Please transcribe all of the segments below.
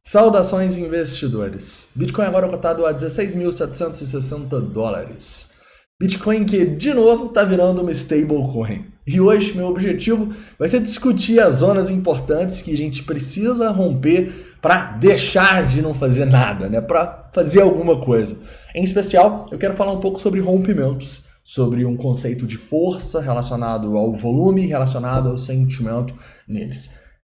Saudações investidores. Bitcoin agora cotado a 16.760 dólares. Bitcoin que de novo está virando uma stablecoin. E hoje meu objetivo vai ser discutir as zonas importantes que a gente precisa romper para deixar de não fazer nada, né? Para fazer alguma coisa. Em especial, eu quero falar um pouco sobre rompimentos, sobre um conceito de força relacionado ao volume, relacionado ao sentimento neles.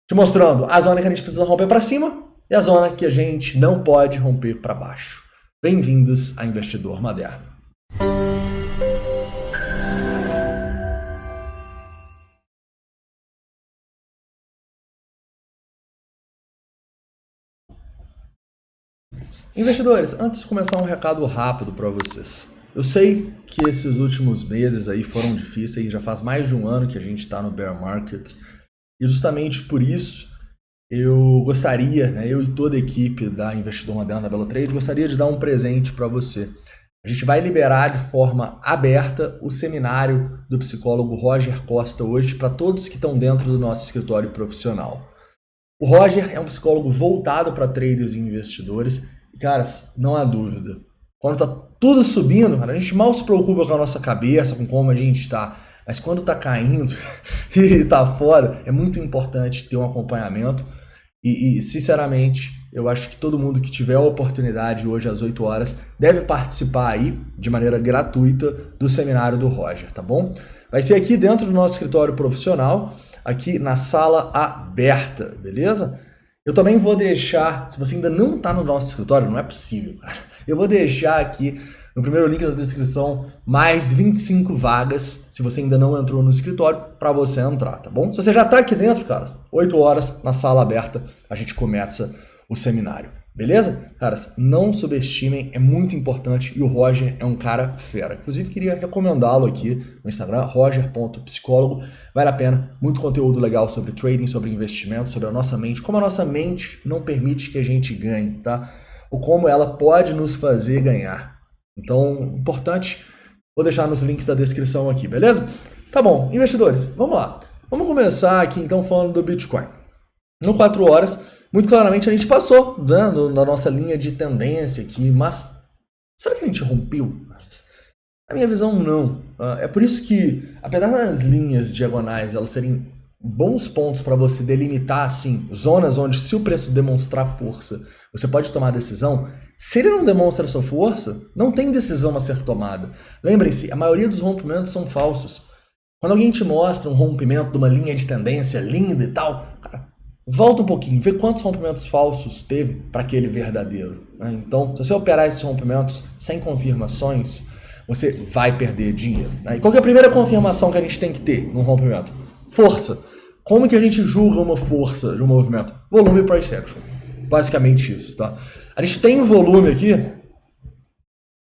Te mostrando a zona que a gente precisa romper para cima e a zona que a gente não pode romper para baixo. Bem-vindos a Investidor Moderno. Investidores, antes de começar um recado rápido para vocês. Eu sei que esses últimos meses aí foram difíceis, já faz mais de um ano que a gente está no bear market. E justamente por isso eu gostaria, eu e toda a equipe da Investidor Moderno da Belotrade, gostaria de dar um presente para você. A gente vai liberar de forma aberta o seminário do psicólogo Roger Costa hoje para todos que estão dentro do nosso escritório profissional. O Roger é um psicólogo voltado para traders e investidores e, caras, não há dúvida. Quando tá tudo subindo, cara, a gente mal se preocupa com a nossa cabeça, com como a gente está. Mas quando tá caindo e tá fora, é muito importante ter um acompanhamento. E, sinceramente, eu acho que todo mundo que tiver a oportunidade hoje às 8 horas deve participar aí de maneira gratuita do seminário do Roger, tá bom? Vai ser aqui dentro do nosso escritório profissional, aqui na sala aberta, beleza? Eu também vou deixar, se você ainda não está no nosso escritório, não é possível, cara. Eu vou deixar aqui no primeiro link da descrição mais 25 vagas, se você ainda não entrou no escritório, para você entrar, tá bom? Se você já está aqui dentro, cara, 8 horas na sala aberta, a gente começa o seminário, beleza? Caras, não subestimem, é muito importante e o Roger é um cara fera. Inclusive, queria recomendá-lo aqui no Instagram, roger.psicólogo. Vale a pena, muito conteúdo legal sobre trading, sobre investimento, sobre a nossa mente, como a nossa mente não permite que a gente ganhe, tá? Ou como ela pode nos fazer ganhar. Então, importante, vou deixar nos links da descrição aqui, beleza? Tá bom, investidores, vamos lá. Vamos começar aqui então falando do Bitcoin. No 4 horas, muito claramente a gente passou, né, na nossa linha de tendência aqui, mas será que a gente rompeu? Na minha visão, não. É por isso que, apesar das linhas diagonais elas serem bons pontos para você delimitar assim, zonas onde se o preço demonstrar força, você pode tomar a decisão. Se ele não demonstra essa força, não tem decisão a ser tomada. Lembrem-se, a maioria dos rompimentos são falsos. Quando alguém te mostra um rompimento de uma linha de tendência linda e tal, cara, volta um pouquinho, vê quantos rompimentos falsos teve para aquele verdadeiro. Então, se você operar esses rompimentos sem confirmações, você vai perder dinheiro. E qual que é a primeira confirmação que a gente tem que ter num rompimento? Força. Como que a gente julga uma força de um movimento? Volume e price action. Basicamente isso, tá? A gente tem volume aqui?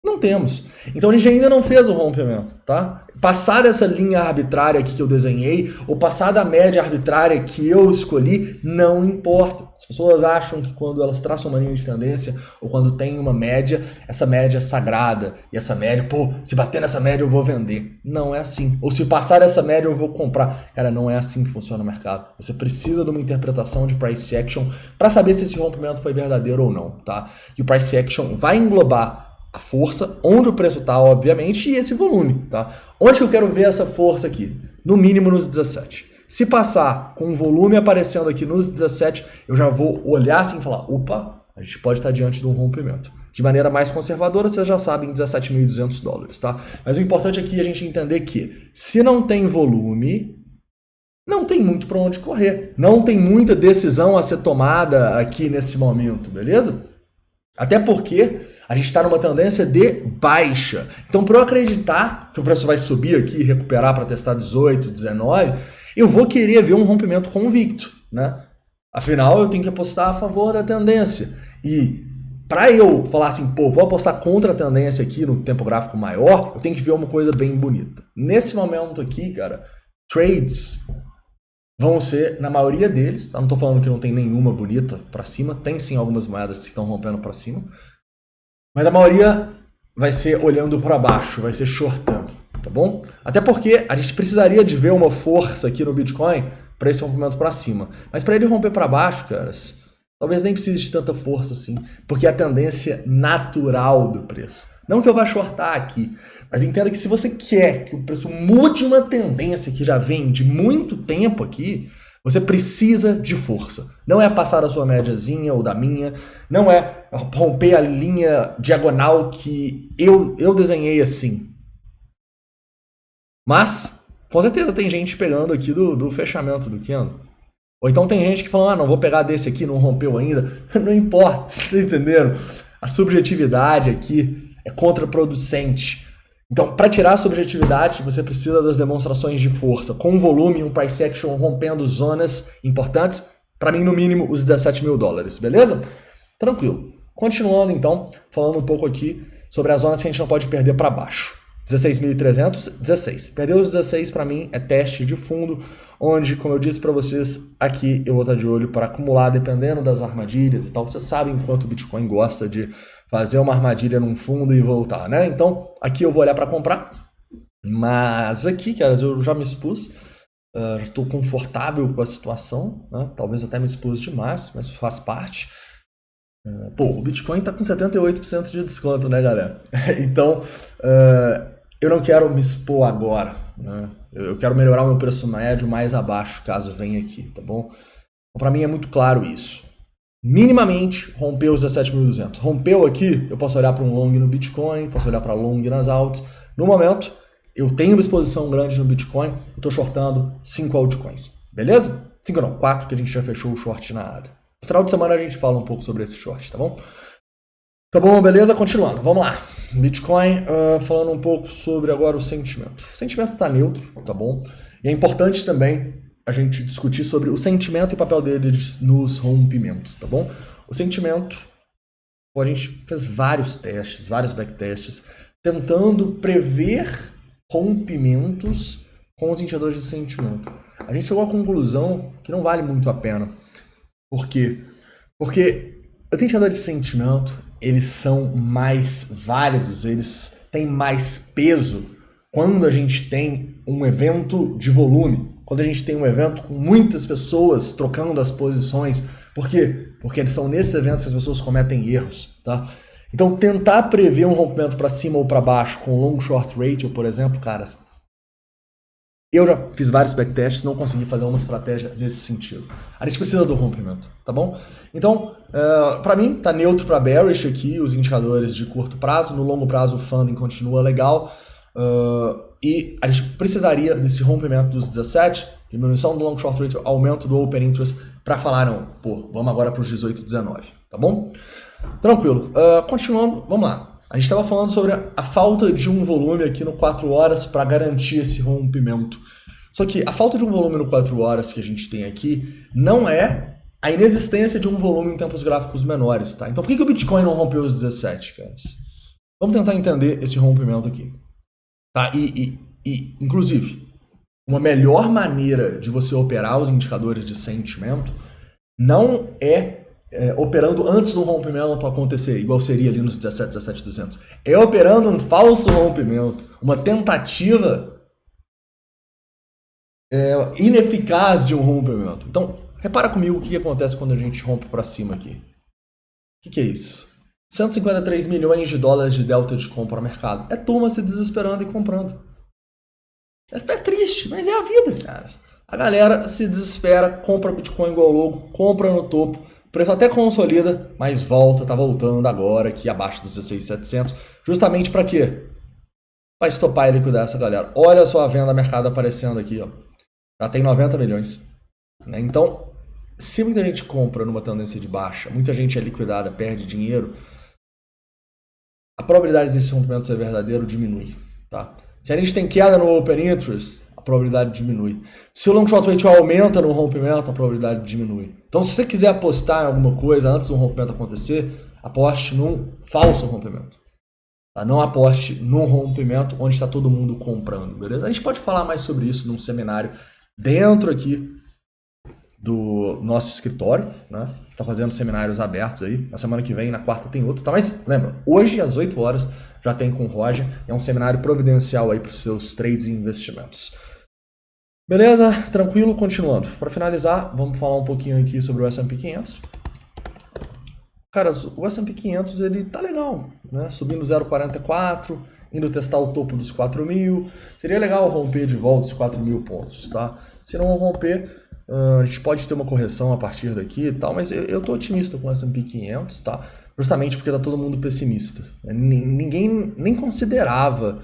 Não temos. Então a gente ainda não fez o rompimento, tá? Passar essa linha arbitrária aqui que eu desenhei, ou passar da média arbitrária que eu escolhi, não importa. As pessoas acham que quando elas traçam uma linha de tendência, ou quando tem uma média, essa média é sagrada. E essa média, se bater nessa média eu vou vender. Não é assim. Ou se passar essa média eu vou comprar. Cara, não é assim que funciona o mercado. Você precisa de uma interpretação de price action para saber se esse rompimento foi verdadeiro ou não, tá? E o price action vai englobar a força, onde o preço está, obviamente, e esse volume, tá? Onde que eu quero ver essa força aqui? No mínimo nos 17. Se passar com o volume aparecendo aqui nos 17, eu já vou olhar assim e falar, opa, a gente pode estar diante de um rompimento. De maneira mais conservadora, vocês já sabem, 17.200 dólares, tá? Mas o importante aqui é a gente entender que, se não tem volume, não tem muito para onde correr. Não tem muita decisão a ser tomada aqui nesse momento, beleza? Até porque a gente está numa tendência de baixa. Então, para eu acreditar que o preço vai subir aqui e recuperar para testar 18, 19, eu vou querer ver um rompimento convicto, né? Afinal, eu tenho que apostar a favor da tendência. E para eu falar assim, vou apostar contra a tendência aqui no tempo gráfico maior, eu tenho que ver uma coisa bem bonita. Nesse momento aqui, cara, trades vão ser, na maioria deles, tá? Não estou falando que não tem nenhuma bonita para cima, tem sim algumas moedas que estão rompendo para cima, mas a maioria vai ser olhando para baixo, vai ser shortando, tá bom? Até porque a gente precisaria de ver uma força aqui no Bitcoin para esse rompimento para cima. Mas para ele romper para baixo, caras, talvez nem precise de tanta força assim, porque é a tendência natural do preço. Não que eu vá shortar aqui, mas entenda que se você quer que o preço mude uma tendência que já vem de muito tempo aqui, você precisa de força. Não é passar a sua médiazinha ou da minha, não é romper a linha diagonal que eu desenhei assim. Mas, com certeza tem gente pegando aqui do fechamento do candle. Ou então tem gente que fala, não vou pegar desse aqui, não rompeu ainda. Não importa, vocês estão entendendo? A subjetividade aqui é contraproducente. Então, para tirar a subjetividade, você precisa das demonstrações de força, com volume, um price action rompendo zonas importantes, para mim, no mínimo, os 17 mil dólares, beleza? Tranquilo. Continuando, então, falando um pouco aqui sobre as zonas que a gente não pode perder para baixo. 16.300, 16. Perdeu os 16 para mim é teste de fundo, onde, como eu disse para vocês, aqui eu vou estar de olho para acumular, dependendo das armadilhas e tal. Vocês sabem quanto o Bitcoin gosta de fazer uma armadilha num fundo e voltar, né? Então, aqui eu vou olhar para comprar, mas aqui, caras, eu já me expus, já estou confortável com a situação, né? Talvez até me expus demais, mas faz parte. Pô, o Bitcoin está com 78% de desconto, né, galera? Então, eu não quero me expor agora, né? Eu quero melhorar o meu preço médio mais abaixo, caso venha aqui, tá bom? Então, para mim é muito claro isso. Minimamente, rompeu os 17.200. Rompeu aqui, eu posso olhar para um long no Bitcoin, posso olhar para long nas altas. No momento, eu tenho uma exposição grande no Bitcoin, eu estou shortando 5 altcoins, beleza? 5 não, 4, que a gente já fechou o short na ADA. No final de semana a gente fala um pouco sobre esse short, tá bom? Tá bom, beleza? Continuando, vamos lá. Bitcoin, falando um pouco sobre agora o sentimento. O sentimento está neutro, tá bom? E é importante também a gente discutir sobre o sentimento e o papel dele nos rompimentos, tá bom? O sentimento, a gente fez vários testes, vários backtests, tentando prever rompimentos com os indicadores de sentimento. A gente chegou à conclusão que não vale muito a pena. Por quê? Porque os indicadores de sentimento, eles são mais válidos, eles têm mais peso quando a gente tem um evento de volume, quando a gente tem um evento com muitas pessoas trocando as posições. Por quê? Porque são nesses eventos que as pessoas cometem erros, tá? Então, tentar prever um rompimento para cima ou para baixo com long short ratio, por exemplo, caras, eu já fiz vários backtests, não consegui fazer uma estratégia nesse sentido. A gente precisa do rompimento, tá bom? Então, para mim, tá neutro para bearish aqui, os indicadores de curto prazo. No longo prazo, o funding continua legal. E a gente precisaria desse rompimento dos 17, diminuição do long short rate, aumento do open interest, para falar, não, pô, vamos agora para os 18, 19, tá bom? Tranquilo. Continuando, vamos lá. A gente estava falando sobre a falta de um volume aqui no 4 horas para garantir esse rompimento. Só que a falta de um volume no 4 horas que a gente tem aqui não é a inexistência de um volume em tempos gráficos menores, tá? Então por que o Bitcoin não rompeu os 17, caras? Vamos tentar entender esse rompimento aqui. Tá? Inclusive, uma melhor maneira de você operar os indicadores de sentimento não é operando antes do rompimento acontecer, igual seria ali nos 17.200. É operando um falso rompimento, uma tentativa ineficaz de um rompimento. Então, repara comigo o que acontece quando a gente rompe para cima aqui. O que é isso? 153 milhões de dólares de delta de compra no mercado. É turma se desesperando e comprando. É triste, mas é a vida, cara. A galera se desespera, compra Bitcoin igual louco, compra no topo, o preço até consolida, mas tá voltando agora aqui abaixo dos 16.700, justamente para quê? Para estopar e liquidar essa galera. Olha só a venda mercado aparecendo aqui, ó. Já tem 90 milhões. Né? Então, se muita gente compra numa tendência de baixa, muita gente é liquidada, perde dinheiro, a probabilidade desse rompimento ser verdadeiro diminui, tá? Se a gente tem queda no open interest, a probabilidade diminui. Se o long short ratio aumenta no rompimento, a probabilidade diminui. Então, se você quiser apostar em alguma coisa antes do rompimento acontecer, aposte num falso rompimento. Tá? Não aposte num rompimento onde está todo mundo comprando, beleza? A gente pode falar mais sobre isso num seminário dentro aqui do nosso escritório, né? Tá fazendo seminários abertos aí. Na semana que vem, na quarta, tem outro. Tá? Mas lembra, hoje às 8 horas já tem com o Roger. É um seminário providencial aí para os seus trades e investimentos. Beleza? Tranquilo? Continuando. Para finalizar, vamos falar um pouquinho aqui sobre o S&P 500. Cara, o S&P 500 ele tá legal, né? Subindo 0,44, indo testar o topo dos 4.000. Seria legal romper de volta os 4.000 pontos, tá? Se não romper, a gente pode ter uma correção a partir daqui e tal, mas eu tô otimista com o S&P 500, tá? Justamente porque tá todo mundo pessimista. Ninguém nem considerava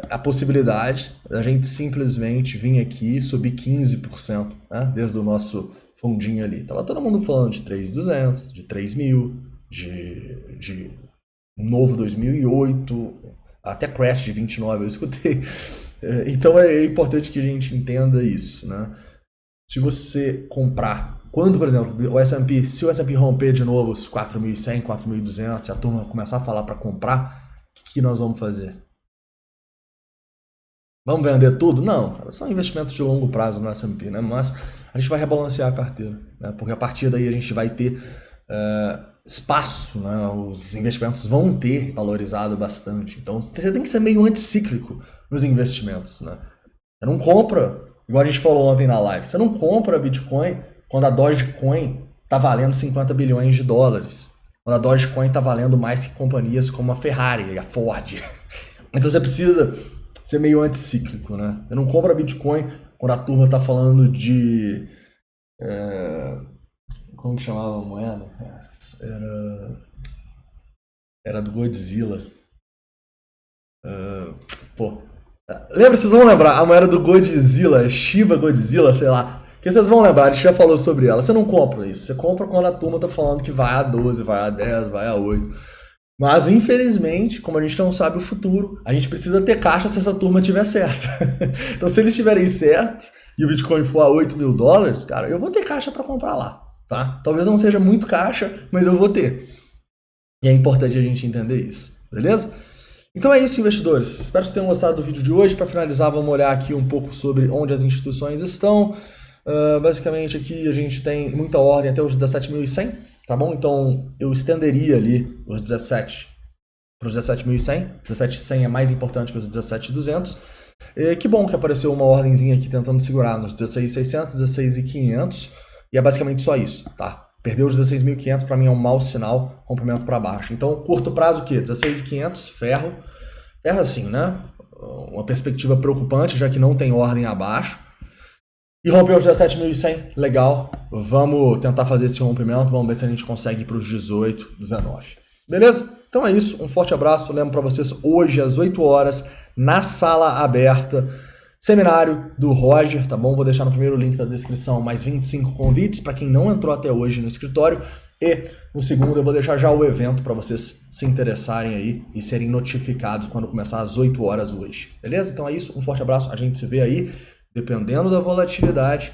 a possibilidade da gente simplesmente vir aqui e subir 15%, né? Desde o nosso fundinho ali. Tava todo mundo falando de 3.200, de 3.000, de um novo 2008, até crash de 29 eu escutei. Então é importante que a gente entenda isso, né? Se você comprar, quando, por exemplo, se o S&P romper de novo os 4.100, 4.200, se a turma começar a falar para comprar, o que nós vamos fazer? Vamos vender tudo? Não, cara, são investimentos de longo prazo no S&P, né? Mas a gente vai rebalancear a carteira, né? Porque a partir daí a gente vai ter espaço, né? Os investimentos vão ter valorizado bastante. Então você tem que ser meio anticíclico nos investimentos, né? Você não compra, igual a gente falou ontem na live, você não compra Bitcoin quando a Dogecoin está valendo 50 bilhões de dólares. Quando a Dogecoin está valendo mais que companhias como a Ferrari e a Ford. Então você precisa ser meio anticíclico, né? Você não compra Bitcoin quando a turma tá falando de... como que chamava a moeda? Era do Godzilla. Lembra, vocês vão lembrar, a moeda do Godzilla, Shiba Godzilla, sei lá. Que vocês vão lembrar, a gente já falou sobre ela. Você não compra isso. Você compra quando a turma tá falando que vai a 12, vai a 10, vai a 8. Mas, infelizmente, como a gente não sabe o futuro, a gente precisa ter caixa se essa turma tiver certa. Então, se eles estiverem certo e o Bitcoin for a 8 mil dólares, cara, eu vou ter caixa para comprar lá, tá? Talvez não seja muito caixa, mas eu vou ter. E é importante a gente entender isso, beleza? Então é isso, investidores. Espero que vocês tenham gostado do vídeo de hoje. Para finalizar, vamos olhar aqui um pouco sobre onde as instituições estão. Basicamente, aqui a gente tem muita ordem até os 17.100. Tá bom? Então eu estenderia ali os 17 para os 17.100. 17.100 é mais importante que os 17.200. Que bom que apareceu uma ordemzinha aqui tentando segurar nos 16.600, 16.500. E é basicamente só isso, tá? Perdeu os 16.500 para mim é um mau sinal, rompimento para baixo. Então, curto prazo o quê? 16.500, ferro. Ferro assim, né? Uma perspectiva preocupante, já que não tem ordem abaixo. E rompeu os 17.100, legal. Vamos tentar fazer esse rompimento, vamos ver se a gente consegue ir para os 18, 19. Beleza? Então é isso, um forte abraço. Lembro para vocês, hoje às 8 horas, na sala aberta, seminário do Roger, tá bom? Vou deixar no primeiro link da descrição mais 25 convites para quem não entrou até hoje no escritório. E no segundo eu vou deixar já o evento para vocês se interessarem aí e serem notificados quando começar às 8 horas hoje. Beleza? Então é isso, um forte abraço, a gente se vê aí. Dependendo da volatilidade.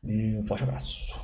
E um forte abraço.